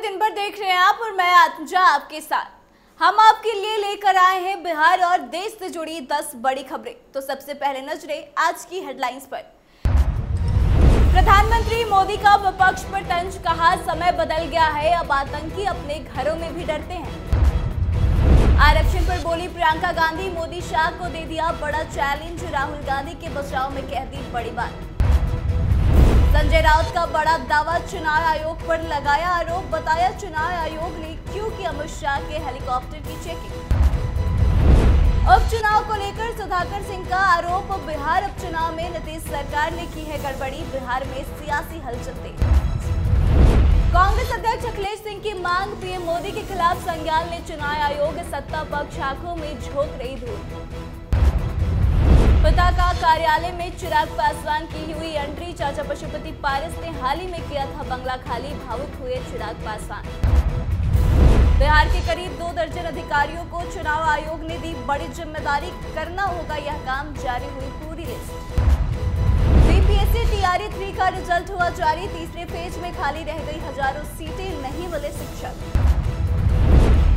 दिन भर देख रहे हैं आप और मैं आत्मजा आपके साथ। हम आपके लिए लेकर आए हैं बिहार और देश से जुड़ी 10 बड़ी खबरें। तो सबसे पहले नजरें आज की हेडलाइंस पर। प्रधानमंत्री मोदी का विपक्ष पर तंज, कहा समय बदल गया है, अब आतंकी अपने घरों में भी डरते हैं। आरक्षण पर बोली प्रियंका गांधी, मोदी शाह को दे दिया बड़ा चैलेंज, राहुल गांधी के बचाव में कह दी बड़ी बात। संजय राउत का बड़ा दावा, चुनाव आयोग पर लगाया आरोप, बताया चुनाव आयोग ने क्यों की अमित शाह के हेलीकॉप्टर की चेकिंग। उपचुनाव को लेकर सुधाकर सिंह का आरोप, बिहार उपचुनाव में नीतीश सरकार ने की है गड़बड़ी, बिहार में सियासी हलचल तेज। कांग्रेस अध्यक्ष अखिलेश सिंह की मांग, पीएम मोदी के खिलाफ संज्ञान ले चुनाव आयोग, सत्ता पक्ष आंखों में झोंक रही धूल। पिता का कार्यालय में चिराग पासवान की हुई एंट्री, चाचा पशुपति पारस ने हाल ही में किया था बंगला खाली, भावुक हुए चिराग पासवान। बिहार के करीब 2 दर्जन अधिकारियों को चुनाव आयोग ने दी बड़ी जिम्मेदारी, करना होगा यह काम, जारी हुई पूरी लिस्ट। बीपीएससी टीआरई 3 का रिजल्ट हुआ जारी, तीसरे फेज में खाली रह गई हजारों सीटें, नहीं मिले शिक्षक।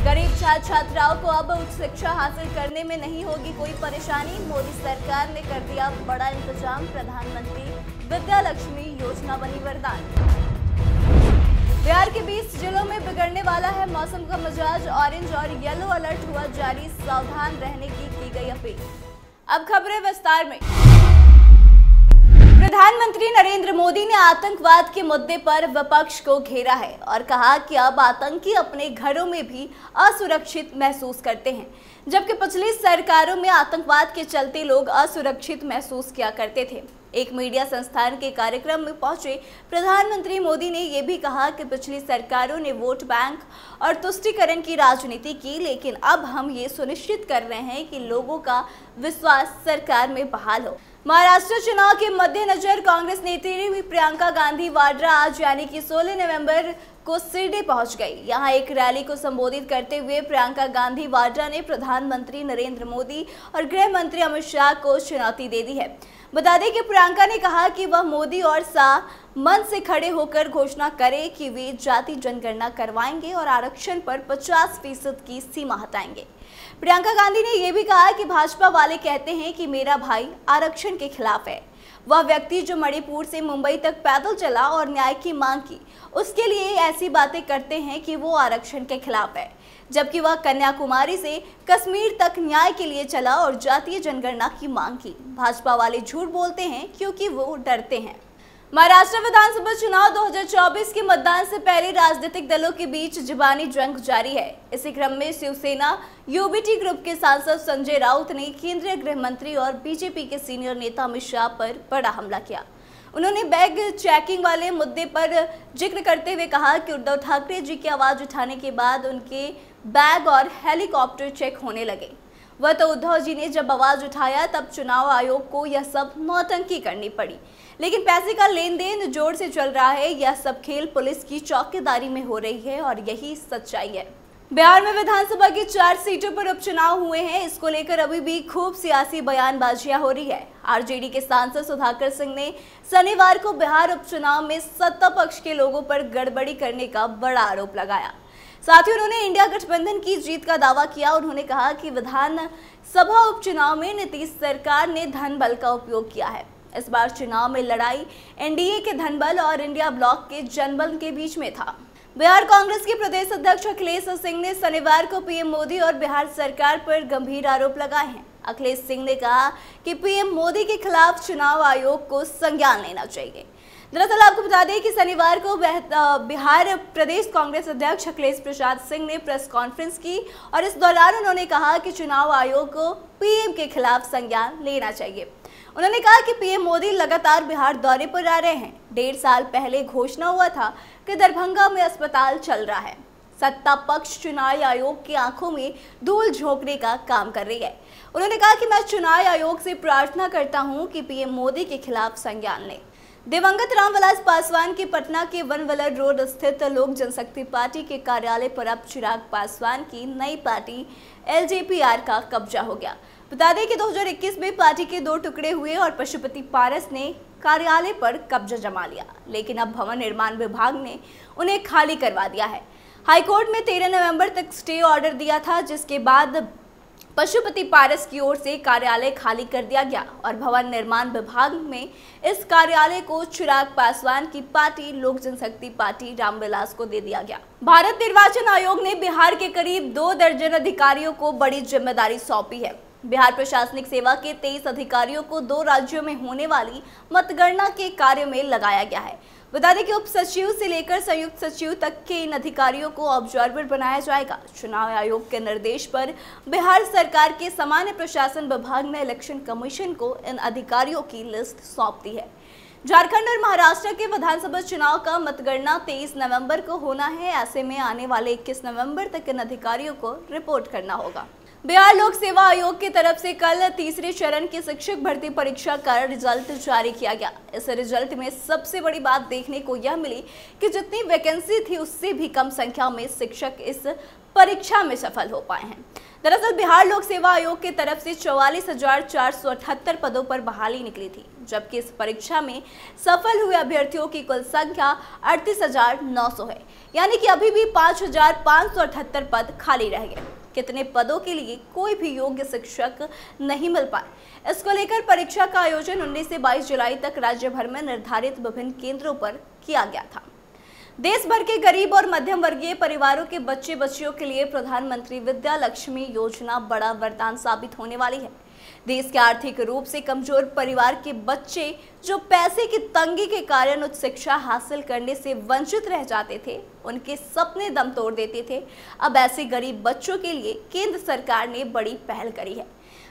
गरीब छात्र छात्राओं को अब उच्च शिक्षा हासिल करने में नहीं होगी कोई परेशानी, मोदी सरकार ने कर दिया बड़ा इंतजाम, प्रधानमंत्री विद्या लक्ष्मी योजना बनी वरदान। बिहार के 20 जिलों में बिगड़ने वाला है मौसम का मिजाज, ऑरेंज और येलो अलर्ट हुआ जारी, सावधान रहने की गई अपील। अब खबरें विस्तार में। प्रधानमंत्री नरेंद्र मोदी ने आतंकवाद के मुद्दे पर विपक्ष को घेरा है और कहा कि अब आतंकी अपने घरों में भी असुरक्षित महसूस करते हैं, जबकि पिछली सरकारों में आतंकवाद के चलते लोग असुरक्षित महसूस किया करते थे। एक मीडिया संस्थान के कार्यक्रम में पहुंचे प्रधानमंत्री मोदी ने यह भी कहा कि पिछली सरकारों ने वोट बैंक और तुष्टीकरण की राजनीति की, लेकिन अब हम ये सुनिश्चित कर रहे हैं कि लोगों का विश्वास सरकार में बहाल हो। महाराष्ट्र चुनाव के मद्देनजर कांग्रेस नेत्री प्रियंका गांधी वाड्रा आज यानी कि 16 नवंबर को शिरडी पहुंच गई। यहां एक रैली को संबोधित करते हुए प्रियंका गांधी वाड्रा ने प्रधानमंत्री नरेंद्र मोदी और गृह मंत्री अमित शाह को चुनौती दे दी है। बता दें कि प्रियंका ने कहा कि वह मोदी और शाह मन से खड़े होकर घोषणा करें कि वे जाति जनगणना करवाएंगे और आरक्षण पर 50% की सीमा हटाएंगे। प्रियंका गांधी ने यह भी कहा कि भाजपा वाले कहते हैं कि मेरा भाई आरक्षण के खिलाफ है। वह व्यक्ति जो मणिपुर से मुंबई तक पैदल चला और न्याय की मांग की, उसके लिए ऐसी बातें करते हैं कि वो आरक्षण के खिलाफ है, जबकि वह कन्याकुमारी से कश्मीर तक न्याय के लिए चला और जातीय जनगणना की मांग की। भाजपा वाले झूठ बोलते हैं क्योंकि वो डरते हैं। महाराष्ट्र विधानसभा चुनाव 2024 के मतदान से पहले राजनीतिक दलों के बीच जुबानी जंग जारी है। इसी क्रम में शिवसेना यूबीटी ग्रुप के सांसद संजय राउत ने केंद्रीय गृह मंत्री और बीजेपी के सीनियर नेता अमित शाह पर बड़ा हमला किया। उन्होंने बैग चेकिंग वाले मुद्दे पर जिक्र करते हुए कहा कि उद्धव ठाकरे जी की आवाज उठाने के बाद उनके बैग और हेलीकॉप्टर चेक होने लगे। वह तो उद्धव जी ने जब आवाज उठाया तब चुनाव आयोग को यह सब नौटंकी करनी पड़ी, लेकिन पैसे का लेन देन जोर से चल रहा है। यह सब खेल पुलिस की चौकीदारी में हो रही है और यही सच्चाई है। बिहार में विधानसभा की 4 सीटों पर उपचुनाव हुए हैं। इसको लेकर अभी भी खूब सियासी बयानबाजियां हो रही है। आरजेडी के सांसद सुधाकर सिंह ने शनिवार को बिहार उपचुनाव में सत्ता पक्ष के लोगों पर गड़बड़ी करने का बड़ा आरोप लगाया। साथ ही उन्होंने इंडिया गठबंधन की जीत का दावा किया। उन्होंने कहा कि विधानसभा उपचुनाव में नीतीश सरकार ने धन बल का उपयोग किया है। इस बार चुनाव में लड़ाई एनडीए के धनबल और इंडिया ब्लॉक के जनबल के बीच में था। बिहार कांग्रेस के प्रदेश अध्यक्ष अखिलेश सिंह ने शनिवार को पीएम मोदी और बिहार सरकार पर गंभीर आरोप लगाए हैं। अखिलेश सिंह ने कहा कि पीएम मोदी के खिलाफ चुनाव आयोग को संज्ञान लेना चाहिए। दरअसल आपको बता दें कि शनिवार को बिहार प्रदेश कांग्रेस अध्यक्ष अखिलेश प्रसाद सिंह ने प्रेस कॉन्फ्रेंस की और इस दौरान उन्होंने कहा कि चुनाव आयोग को पीएम के खिलाफ संज्ञान लेना चाहिए। उन्होंने कहा कि पीएम मोदी लगातार बिहार दौरे पर आ रहे हैं। 1.5 साल पहले घोषणा हुआ था कि दरभंगा में अस्पताल चल रहा है। सत्ता पक्ष चुनाव आयोग की आंखों में धूल झोंकने का काम कर रही है। उन्होंने कहा कि मैं चुनाव आयोग से प्रार्थना करता हूं कि पीएम मोदी के खिलाफ संज्ञान लें। दिवंगत रामविलास पासवान के पटना के वनवलर रोड स्थित लोक जनशक्ति पार्टी के कार्यालय पर अब चिराग पासवान की नई पार्टी एलजेपीआर का कब्जा हो गया। बता दें कि 2021 में पार्टी के 2 टुकड़े हुए और पशुपति पारस ने कार्यालय पर कब्जा जमा लिया, लेकिन अब भवन निर्माण विभाग ने उन्हें खाली करवा दिया है। हाईकोर्ट में 13 नवंबर तक स्टे ऑर्डर दिया था, जिसके बाद पशुपति पारस की ओर से कार्यालय खाली कर दिया गया और भवन निर्माण विभाग में इस कार्यालय को चिराग पासवान की पार्टी लोक जनशक्ति पार्टी रामविलास को दे दिया गया। भारत निर्वाचन आयोग ने बिहार के करीब 2 दर्जन अधिकारियों को बड़ी जिम्मेदारी सौंपी है। बिहार प्रशासनिक सेवा के 23 अधिकारियों को 2 राज्यों में होने वाली मतगणना के कार्य में लगाया गया है। बता दें कि उप सचिव से लेकर संयुक्त सचिव तक के इन अधिकारियों को ऑब्जर्वर बनाया जाएगा। चुनाव आयोग के निर्देश पर बिहार सरकार के सामान्य प्रशासन विभाग ने इलेक्शन कमीशन को इन अधिकारियों की लिस्ट सौंप दी है। झारखंड और महाराष्ट्र के विधानसभा चुनाव का मतगणना 23 नवंबर को होना है। ऐसे में आने वाले 21 नवंबर तक इन अधिकारियों को रिपोर्ट करना होगा। बिहार लोक सेवा आयोग की तरफ से कल तीसरे चरण की शिक्षक भर्ती परीक्षा का रिजल्ट जारी किया गया। इस रिजल्ट में सबसे बड़ी बात देखने को यह मिली कि जितनी वैकेंसी थी उससे भी कम संख्या में शिक्षक इस परीक्षा में सफल हो पाए हैं। दरअसल बिहार लोक सेवा आयोग की तरफ से 44,478 पदों पर बहाली निकली थी, जबकि इस परीक्षा में सफल हुए अभ्यर्थियों की कुल संख्या 38,900 है, यानी कि अभी भी 5,578 पद खाली रह गए। कितने पदों के लिए कोई भी योग्य शिक्षक नहीं मिल पाए। इसको लेकर परीक्षा का आयोजन 19 से 22 जुलाई तक राज्य भर में निर्धारित विभिन्न केंद्रों पर किया गया था। देश भर के गरीब और मध्यम वर्गीय परिवारों के बच्चे बच्चियों के लिए प्रधानमंत्री विद्या लक्ष्मी योजना बड़ा वरदान साबित होने वाली है। देश के आर्थिक रूप से कमजोर परिवार के बच्चे जो पैसे की तंगी के कारण उच्च शिक्षा हासिल करने से वंचित रह जाते थे, उनके सपने दम तोड़ देते थे। अब ऐसे गरीब बच्चों के लिए केंद्र सरकार ने बड़ी पहल करी है।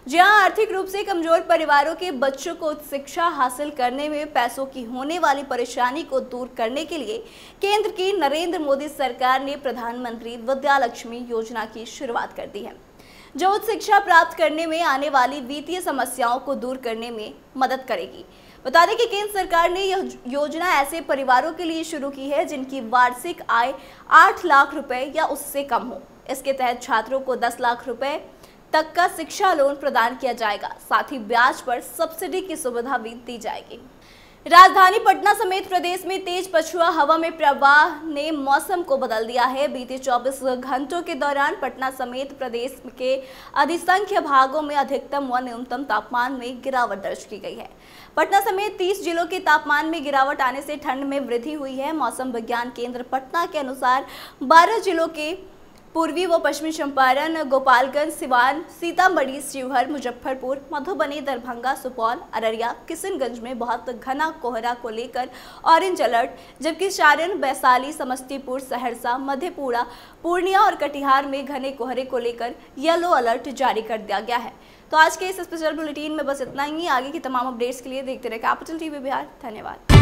जहां आर्थिक रूप से कमजोर परिवारों के बच्चों को उच्च शिक्षा हासिल करने में पैसों की होने वाली परेशानी को दूर करने के लिए केंद्र की नरेंद्र मोदी सरकार ने प्रधानमंत्री विद्या लक्ष्मी योजना की शुरुआत कर दी है, जो उच्च शिक्षा प्राप्त करने में आने वाली वित्तीय समस्याओं को दूर करने में मदद करेगी। बता दें कि केंद्र सरकार ने यह योजना ऐसे परिवारों के लिए शुरू की है जिनकी वार्षिक आय 8 लाख रुपए या उससे कम हो। इसके तहत छात्रों को 10 लाख रुपए तक का शिक्षा लोन प्रदान किया जाएगा। साथ ही ब्याज पर सब्सिडी की सुविधा भी दी जाएगी। राजधानी पटना समेत प्रदेश में तेज पछुआ हवा में प्रवाह ने मौसम को बदल दिया है। बीते 24 घंटों के दौरान पटना समेत प्रदेश के अधिसंख्य भागों में अधिकतम व न्यूनतम तापमान में गिरावट दर्ज की गई है। पटना समेत 30 जिलों के तापमान में गिरावट आने से ठंड में वृद्धि हुई है। मौसम विज्ञान केंद्र पटना के अनुसार 12 जिलों के पूर्वी व पश्चिमी चंपारण, गोपालगंज, सिवान, सीतामढ़ी, शिवहर, मुजफ्फरपुर, मधुबनी, दरभंगा, सुपौल, अररिया, किशनगंज में बहुत घना कोहरा को लेकर ऑरेंज अलर्ट, जबकि सारण, वैशाली, समस्तीपुर, सहरसा, मधेपुरा, पूर्णिया और कटिहार में घने कोहरे को लेकर येलो अलर्ट जारी कर दिया गया है। तो आज के इस स्पेशल बुलेटिन में बस इतना ही। आगे की तमाम अपडेट्स के लिए देखते रहे कैपिटल टीवी बिहार। धन्यवाद।